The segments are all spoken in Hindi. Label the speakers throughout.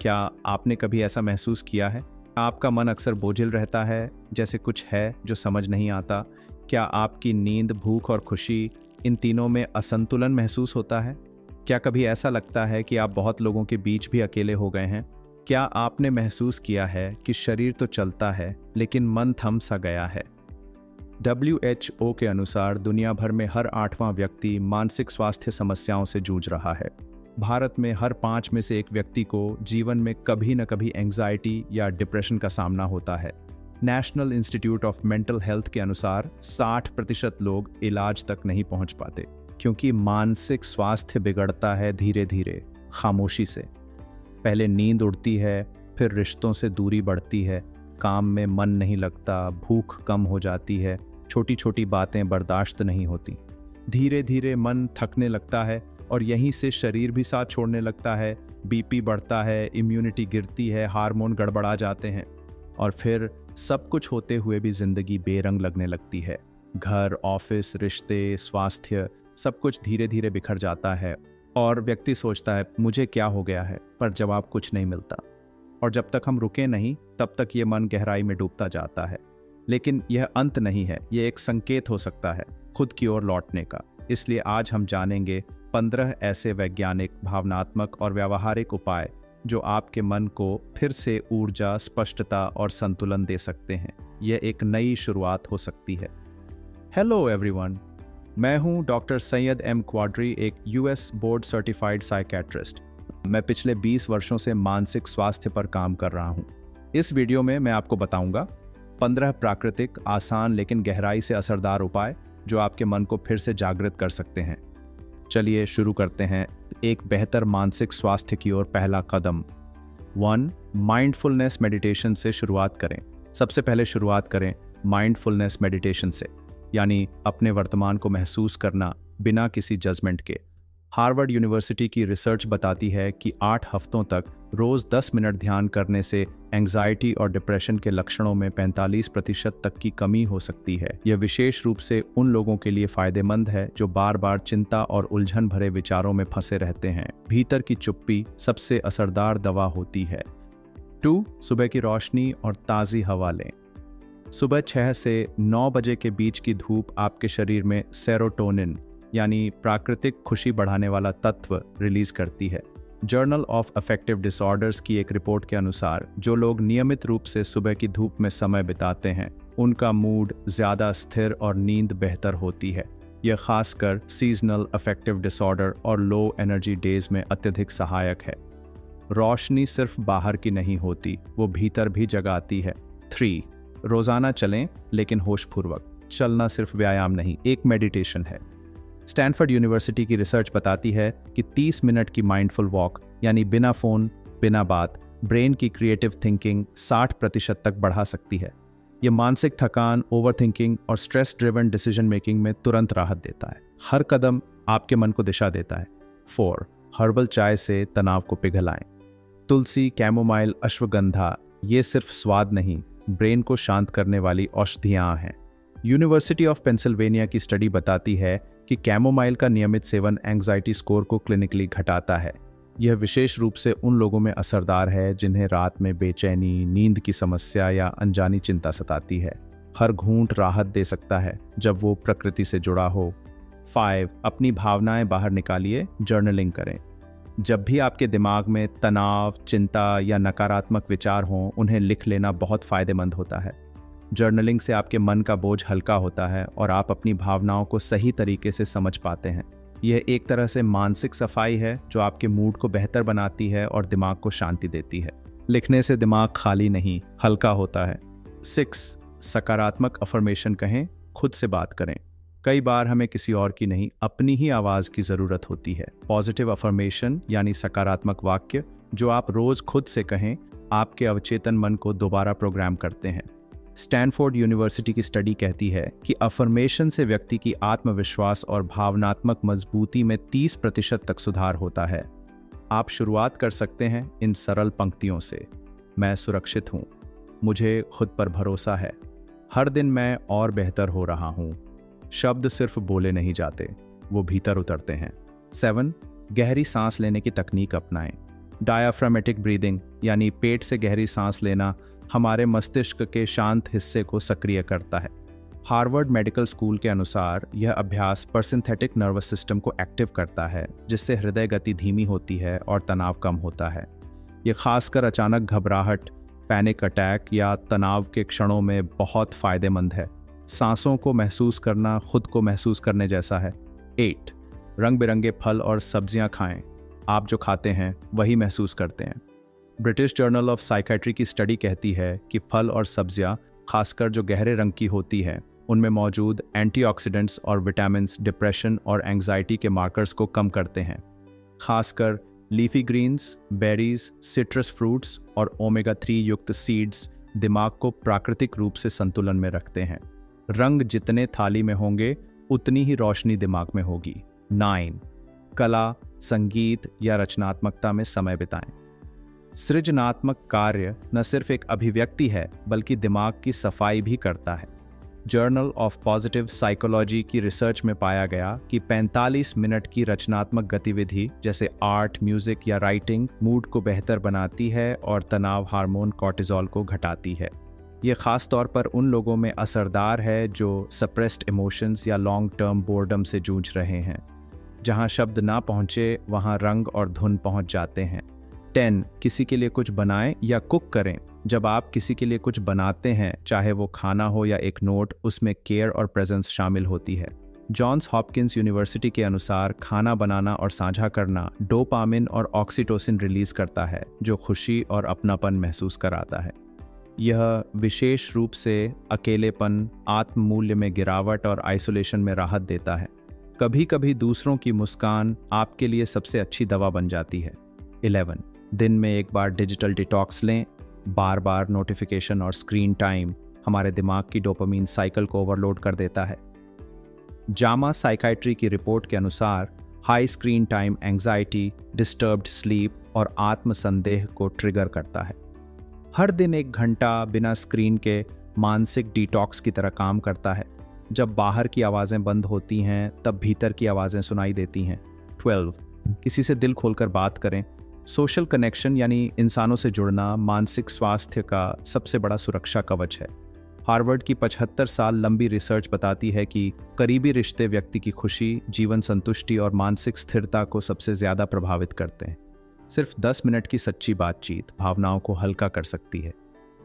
Speaker 1: क्या आपने कभी ऐसा महसूस किया है? आपका मन अक्सर बोझिल रहता है, जैसे कुछ है जो समझ नहीं आता। क्या आपकी नींद, भूख और खुशी, इन तीनों में असंतुलन महसूस होता है? क्या कभी ऐसा लगता है कि आप बहुत लोगों के बीच भी अकेले हो गए हैं? क्या आपने महसूस किया है कि शरीर तो चलता है, लेकिन मन थम सा गया है? WHO के अनुसार दुनिया भर में हर 8वां व्यक्ति मानसिक स्वास्थ्य समस्याओं से जूझ रहा है। भारत में हर 5 में से 1 व्यक्ति को जीवन में कभी न कभी एंग्जाइटी या डिप्रेशन का सामना होता है। National institute of mental health के अनुसार 60% लोग इलाज तक नहीं पहुंच पाते, क्योंकि मानसिक स्वास्थ्य बिगड़ता है धीरे धीरे, खामोशी से। पहले नींद उड़ती है, फिर रिश्तों से दूरी बढ़ती है, काम में मन नहीं लगता, भूख कम हो जाती है, छोटी छोटी बातें बर्दाश्त नहीं होती। धीरे धीरे मन थकने लगता है और यहीं से शरीर भी साथ छोड़ने लगता है। बीपी बढ़ता है, इम्यूनिटी गिरती है, हार्मोन गड़बड़ा जाते हैं और फिर सब कुछ होते हुए भी जिंदगी बेरंग लगने लगती है। घर, ऑफिस, रिश्ते, स्वास्थ्य, सब कुछ धीरे धीरे बिखर जाता है और व्यक्ति सोचता है मुझे क्या हो गया है, पर जवाब कुछ नहीं मिलता। और जब तक हम रुके नहीं, तब तक ये मन गहराई में डूबता जाता है। लेकिन यह अंत नहीं है, ये एक संकेत हो सकता है खुद की ओर लौटने का। इसलिए आज हम जानेंगे 15 ऐसे वैज्ञानिक, भावनात्मक और व्यावहारिक उपाय जो आपके मन को फिर से ऊर्जा, स्पष्टता और संतुलन दे सकते हैं। यह एक नई शुरुआत हो सकती है। हेलो एवरीवन, मैं हूं डॉक्टर सैयद एम क्वाड्री, एक US बोर्ड सर्टिफाइड साइकेट्रिस्ट। मैं पिछले 20 वर्षों से मानसिक स्वास्थ्य पर काम कर रहा हूं। इस वीडियो में मैं आपको बताऊंगा 15 प्राकृतिक, आसान लेकिन गहराई से असरदार उपाय जो आपके मन को फिर से जागृत कर सकते हैं। चलिए शुरू करते हैं। एक बेहतर मानसिक स्वास्थ्य की ओर पहला कदम। 1. माइंडफुलनेस मेडिटेशन से शुरुआत करें। सबसे पहले शुरुआत करें माइंडफुलनेस मेडिटेशन से, यानी अपने वर्तमान को महसूस करना बिना किसी जजमेंट के। हार्वर्ड यूनिवर्सिटी की रिसर्च बताती है कि 8 हफ्तों तक रोज 10 मिनट ध्यान करने से एंग्जाइटी और डिप्रेशन के लक्षणों में 45% तक की कमी हो सकती है। यह विशेष रूप से उन लोगों के लिए फायदेमंद है जो बार बार चिंता और उलझन भरे विचारों में फंसे रहते हैं। भीतर की चुप्पी सबसे असरदार दवा होती है। 2. सुबह की रोशनी और ताज़ी हवा लें। सुबह 6 से 9 बजे के बीच की धूप आपके शरीर में सेरोटोनिन, यानी प्राकृतिक खुशी बढ़ाने वाला तत्व, रिलीज करती है। जर्नल ऑफ अफेक्टिव डिसऑर्डर्स की एक रिपोर्ट के अनुसार जो लोग नियमित रूप से सुबह की धूप में समय बिताते हैं, उनका मूड ज्यादा स्थिर और नींद बेहतर होती है। यह खासकर सीजनल अफेक्टिव डिसऑर्डर और लो एनर्जी डेज में अत्यधिक सहायक है। रोशनी सिर्फ बाहर की नहीं होती, वो भीतर भी जगाती है। 3. रोजाना चलें, लेकिन होशपूर्वक। चलना सिर्फ व्यायाम नहीं, एक मेडिटेशन है। स्टैनफोर्ड यूनिवर्सिटी की रिसर्च बताती है कि 30 मिनट की माइंडफुल वॉक, यानी बिना फोन, बिना बात, ब्रेन की क्रिएटिव थिंकिंग 60% तक बढ़ा सकती है। यह मानसिक थकान, ओवरथिंकिंग और स्ट्रेस ड्रिवन डिसीजन मेकिंग में तुरंत राहत देता है। हर कदम आपके मन को दिशा देता है। 4. हर्बल चाय से तनाव को पिघलाएं। तुलसी, कैमोमाइल, अश्वगंधा, ये सिर्फ स्वाद नहीं, ब्रेन को शांत करने वाली औषधियां हैं। यूनिवर्सिटी ऑफ पेंसिल्वेनिया की स्टडी बताती है कि कैमोमाइल का नियमित सेवन एंग्जाइटी स्कोर को क्लिनिकली घटाता है। यह विशेष रूप से उन लोगों में असरदार है जिन्हें रात में बेचैनी, नींद की समस्या या अनजानी चिंता सताती है। हर घूंट राहत दे सकता है जब वो प्रकृति से जुड़ा हो। 5. अपनी भावनाएं बाहर निकालिए, जर्नलिंग करें। जब भी आपके दिमाग में तनाव, चिंता या नकारात्मक विचार हों, उन्हें लिख लेना बहुत फायदेमंद होता है। जर्नलिंग से आपके मन का बोझ हल्का होता है और आप अपनी भावनाओं को सही तरीके से समझ पाते हैं। यह एक तरह से मानसिक सफाई है जो आपके मूड को बेहतर बनाती है और दिमाग को शांति देती है। लिखने से दिमाग खाली नहीं, हल्का होता है। 6. सकारात्मक अफर्मेशन कहें, खुद से बात करें। कई बार हमें किसी और की नहीं, अपनी ही आवाज़ की ज़रूरत होती है। पॉजिटिव अफर्मेशन, यानी सकारात्मक वाक्य जो आप रोज़ खुद से कहें, आपके अवचेतन मन को दोबारा प्रोग्राम करते हैं। स्टैनफोर्ड यूनिवर्सिटी की स्टडी कहती है कि अफर्मेशन से व्यक्ति की आत्मविश्वास और भावनात्मक मजबूती में 30% तक सुधार होता है। आप शुरुआत कर सकते हैं इन सरल पंक्तियों से। मैं सुरक्षित हूँ, मुझे खुद पर भरोसा है, हर दिन मैं और बेहतर हो रहा हूँ। शब्द सिर्फ बोले नहीं जाते, वो भीतर उतरते हैं। 7. गहरी सांस लेने की तकनीक अपनाएं। डायाफ्रामेटिक ब्रीदिंग यानी पेट से गहरी सांस लेना हमारे मस्तिष्क के शांत हिस्से को सक्रिय करता है। हार्वर्ड मेडिकल स्कूल के अनुसार यह अभ्यास परसिंथेटिक नर्वस सिस्टम को एक्टिव करता है, जिससे हृदय गति धीमी होती है और तनाव कम होता है। ये खासकर अचानक घबराहट, पैनिक अटैक या तनाव के क्षणों में बहुत फायदेमंद है। सांसों को महसूस करना खुद को महसूस करने जैसा है। 8. रंग बिरंगे फल और सब्जियां खाएं। आप जो खाते हैं वही महसूस करते हैं। ब्रिटिश जर्नल ऑफ साइकेट्री की स्टडी कहती है कि फल और सब्जियां, खासकर जो गहरे रंग की होती हैं, उनमें मौजूद एंटीऑक्सीडेंट्स और विटामिन्स डिप्रेशन और एंग्जाइटी के मार्कर्स को कम करते हैं। खासकर leafy greens, berries, citrus fruits और ओमेगा 3 युक्त सीड्स दिमाग को प्राकृतिक रूप से संतुलन में रखते हैं। रंग जितने थाली में होंगे उतनी ही रोशनी दिमाग में होगी। 9. कला, संगीत या रचनात्मकता में समय बिताएं। सृजनात्मक कार्य न सिर्फ एक अभिव्यक्ति है बल्कि दिमाग की सफाई भी करता है। जर्नल ऑफ पॉजिटिव साइकोलॉजी की रिसर्च में पाया गया कि 45 मिनट की रचनात्मक गतिविधि जैसे आर्ट, म्यूजिक या राइटिंग मूड को बेहतर बनाती है और तनाव हार्मोन कॉर्टिसोल को घटाती है। ये खास तौर पर उन लोगों में असरदार है जो सप्रेस्ड इमोशंस या लॉन्ग टर्म बोर्डम से जूझ रहे हैं। जहाँ शब्द ना पहुँचे वहाँ रंग और धुन पहुँच जाते हैं। 10. किसी के लिए कुछ बनाएं या कुक करें। जब आप किसी के लिए कुछ बनाते हैं, चाहे वो खाना हो या एक नोट, उसमें केयर और प्रेजेंस शामिल होती है। जॉन्स हॉपकिंस यूनिवर्सिटी के अनुसार खाना बनाना और साझा करना डोपामिन और ऑक्सीटोसिन रिलीज करता है, जो खुशी और अपनापन महसूस कराता है। यह विशेष रूप से अकेलेपन, आत्ममूल्य में गिरावट और आइसोलेशन में राहत देता है। कभी कभी दूसरों की मुस्कान आपके लिए सबसे अच्छी दवा बन जाती है। 11. दिन में एक बार डिजिटल डिटॉक्स लें। बार बार नोटिफिकेशन और स्क्रीन टाइम हमारे दिमाग की डोपामीन साइकिल को ओवरलोड कर देता है। जामा साइकाइट्री की रिपोर्ट के अनुसार high screen time anxiety, disturbed sleep और आत्मसंदेह को ट्रिगर करता है। हर दिन 1 घंटा बिना स्क्रीन के मानसिक डिटॉक्स की तरह काम करता है। जब बाहर की आवाज़ें बंद होती हैं तब भीतर की आवाज़ें सुनाई देती हैं। 12. किसी से दिल खोलकर बात करें। सोशल कनेक्शन यानी इंसानों से जुड़ना मानसिक स्वास्थ्य का सबसे बड़ा सुरक्षा कवच है। हार्वर्ड की 75 साल लंबी रिसर्च बताती है कि करीबी रिश्ते व्यक्ति की खुशी, जीवन संतुष्टि और मानसिक स्थिरता को सबसे ज़्यादा प्रभावित करते हैं। सिर्फ 10 मिनट की सच्ची बातचीत भावनाओं को हल्का कर सकती है।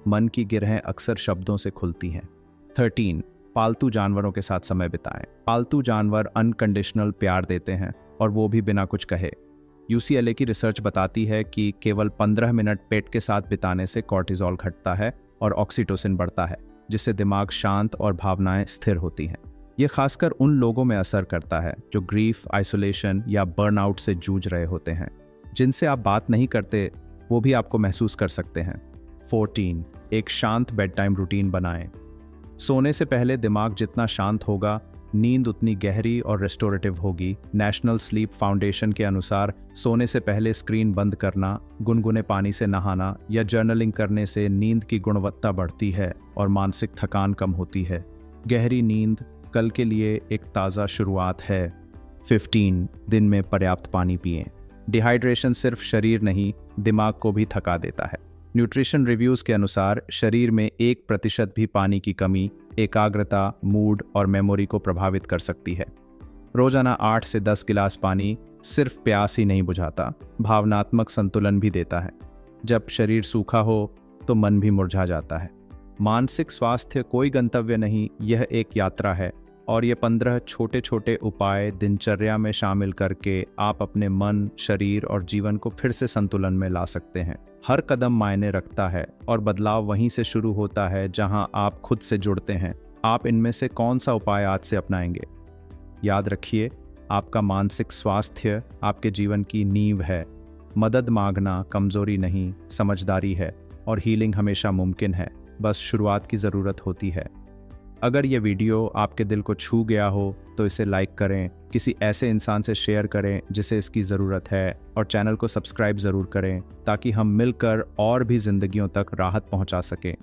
Speaker 1: मन की गिरहें अक्सर शब्दों से खुलती हैं। 13. पालतू जानवरों के साथ समय बिताएं। पालतू जानवर अनकंडीशनल प्यार देते हैं और वो भी बिना कुछ कहे। UCLA की रिसर्च बताती है कि केवल 15 मिनट पेट के साथ बिताने से कॉर्टिसोल घटता है और ऑक्सीटोसिन बढ़ता है, जिससे दिमाग शांत और भावनाएं स्थिर होती हैं। ये खासकर उन लोगों में असर करता है जो ग्रीफ, आइसोलेशन या बर्नआउट से जूझ रहे होते हैं। जिनसे आप बात नहीं करते वो भी आपको महसूस कर सकते हैं। 14. एक शांत बेड टाइम रूटीन बनाएं। सोने से पहले दिमाग जितना शांत होगा, नींद उतनी गहरी और रेस्टोरेटिव होगी। नेशनल स्लीप फाउंडेशन के अनुसार सोने से पहले स्क्रीन बंद करना, गुनगुने पानी से नहाना या जर्नलिंग करने से नींद की गुणवत्ता बढ़ती है और मानसिक थकान कम होती है। गहरी नींद कल के लिए एक ताज़ा शुरुआत है। 15. दिन में पर्याप्त पानी पिएं। डिहाइड्रेशन सिर्फ शरीर नहीं, दिमाग को भी थका देता है। न्यूट्रिशन रिव्यूज़ के अनुसार शरीर में 1% भी पानी की कमी एकाग्रता, मूड और मेमोरी को प्रभावित कर सकती है। रोजाना 8 से 10 गिलास पानी सिर्फ प्यास ही नहीं बुझाता, भावनात्मक संतुलन भी देता है। जब शरीर सूखा हो तो मन भी मुरझा जाता है। मानसिक स्वास्थ्य कोई गंतव्य नहीं, यह एक यात्रा है और ये 15 छोटे छोटे उपाय दिनचर्या में शामिल करके आप अपने मन, शरीर और जीवन को फिर से संतुलन में ला सकते हैं। हर कदम मायने रखता है और बदलाव वहीं से शुरू होता है जहां आप खुद से जुड़ते हैं। आप इनमें से कौन सा उपाय आज से अपनाएंगे? याद रखिए, आपका मानसिक स्वास्थ्य आपके जीवन की नींव है। मदद मांगना कमजोरी नहीं, समझदारी है और हीलिंग हमेशा मुमकिन है। बस शुरुआत की ज़रूरत होती है। अगर ये वीडियो आपके दिल को छू गया हो तो इसे लाइक करें, किसी ऐसे इंसान से शेयर करें जिसे इसकी ज़रूरत है और चैनल को सब्सक्राइब ज़रूर करें ताकि हम मिलकर और भी ज़िंदगियों तक राहत पहुंचा सकें।